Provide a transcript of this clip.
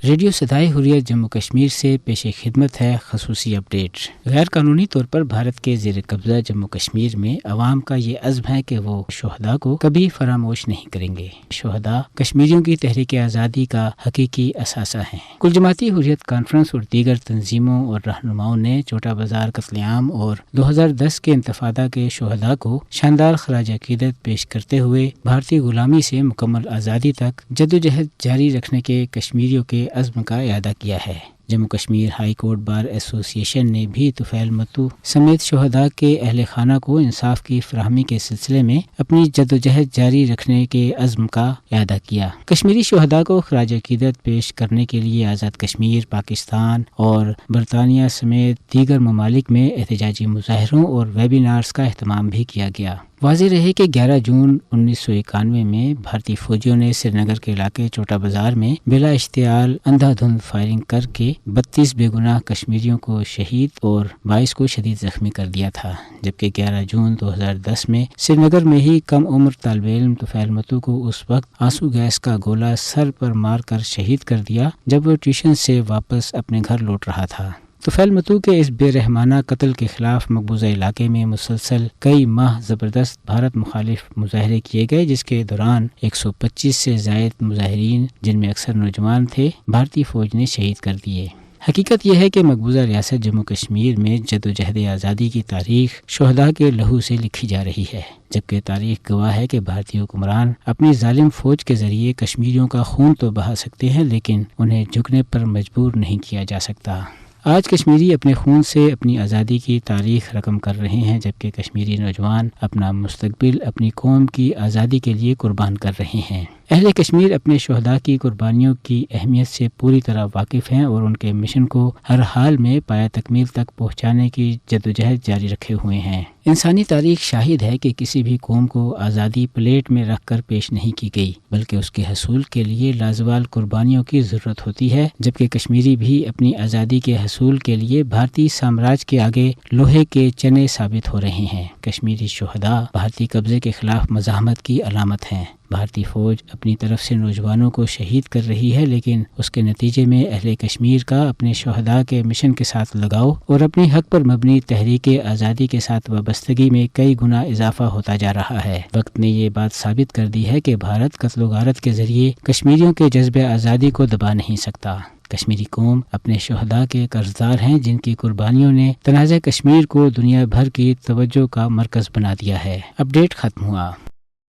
Radio صدائے حریت جموں کشمیر سے پیش خدمت ہے خصوصی اپڈیٹ۔ غیر قانونی طور پر بھارت کے زیر قبضہ جموں کشمیر میں عوام کا یہ عزم ہے کہ وہ شہداء کو کبھی فراموش نہیں کریں گے۔ شہداء کشمیریوں کی تحریک آزادی کا حقیقی اثاثہ ہیں۔ کل جماعتی حریت کانفرنس اور دیگر تنظیموں اور رہنماؤں نے چوٹا بازار قتل عام اور 2010 کے انتفاضہ کے شہداء کو شاندار خراج عقیدت پیش کرتے ہوئے بھارتی غلامی سے مکمل آزادی تک جدوجہد جاری رکھنے کے کشمیریوں کے عزم کا اعادہ کیا ہے۔ Jammu Kashmir high court bar ایسوسی ایشن نے بھی طفیل متو سمیت شہداء کے اہل خانہ کو انصاف کی فراہمی کے سلسلے میں اپنی جدوجہد جاری رکھنے کے عزم کا اعادہ کیا۔ کشمیری شہداء کو خراج عقیدت پیش کرنے کے لیے آزاد کشمیر، پاکستان اور برطانیہ سمیت دیگر ممالک میں احتجاجی مظاہروں اور ویبینارز کا اہتمام بھی کیا گیا۔ واضح رہے کہ 11 جون 1991 میں بھارتی فوجیوں نے سری نگر کے علاقے چوٹا بازار میں بلا اشتعال اندھا دھند فائرنگ کر کے 32 بے گناہ کشمیریوں کو شہید اور 22 کو شدید زخمی کر دیا تھا، جبکہ 11 جون 2010 میں سری نگر میں ہی کم عمر طالب علم طفیل متو کو اس وقت آنسو گیس کا گولہ سر پر مار کر شہید کر دیا جب وہ ٹیوشن سے واپس اپنے گھر لوٹ رہا تھا۔ طفیل متو کے اس بے رحمانہ قتل کے خلاف مقبوضہ علاقے میں مسلسل کئی ماہ زبردست بھارت مخالف مظاہرے کیے گئے، جس کے دوران 125 سے زائد مظاہرین، جن میں اکثر نوجوان تھے، بھارتی فوج نے شہید کر دیے۔ حقیقت یہ ہے کہ مقبوضہ ریاست جموں کشمیر میں جدوجہد آزادی کی تاریخ شہداء کے لہو سے لکھی جا رہی ہے، جبکہ تاریخ گواہ ہے کہ بھارتی حکمران اپنی ظالم فوج کے ذریعے کشمیریوں کا خون تو بہا سکتے ہیں، لیکن انہیں جھکنے پر مجبور نہیں کیا جا سکتا۔ آج کشمیری اپنے خون سے اپنی آزادی کی تاریخ رقم کر رہے ہیں، جبکہ کشمیری نوجوان اپنا مستقبل اپنی قوم کی آزادی کے لیے قربان کر رہے ہیں۔ اہل کشمیر اپنے شہداء کی قربانیوں کی اہمیت سے پوری طرح واقف ہیں اور ان کے مشن کو ہر حال میں پایہ تکمیل تک پہنچانے کی جدوجہد جاری رکھے ہوئے ہیں۔ انسانی تاریخ شاہد ہے کہ کسی بھی قوم کو آزادی پلیٹ میں رکھ کر پیش نہیں کی گئی، بلکہ اس کے حصول کے لیے لازوال قربانیوں کی ضرورت ہوتی ہے، جبکہ کشمیری بھی اپنی آزادی کے حصول کے لیے بھارتی سامراج کے آگے لوہے کے چنے ثابت ہو رہے ہیں۔ کشمیری شہداء بھارتی قبضے کے خلاف مزاحمت کی علامت ہیں۔ بھارتی فوج اپنی طرف سے نوجوانوں کو شہید کر رہی ہے، لیکن اس کے نتیجے میں اہل کشمیر کا اپنے شہداء کے مشن کے ساتھ لگاؤ اور اپنی حق پر مبنی تحریک آزادی کے ساتھ وابستگی میں کئی گنا اضافہ ہوتا جا رہا ہے۔ وقت نے یہ بات ثابت کر دی ہے کہ بھارت قتل و غارت کے ذریعے کشمیریوں کے جذبہ آزادی کو دبا نہیں سکتا۔ کشمیری قوم اپنے شہداء کے قرضدار ہیں، جن کی قربانیوں نے تنازع کشمیر کو دنیا بھر کی توجہ کا مرکز بنا دیا ہے۔ اپڈیٹ ختم ہوا۔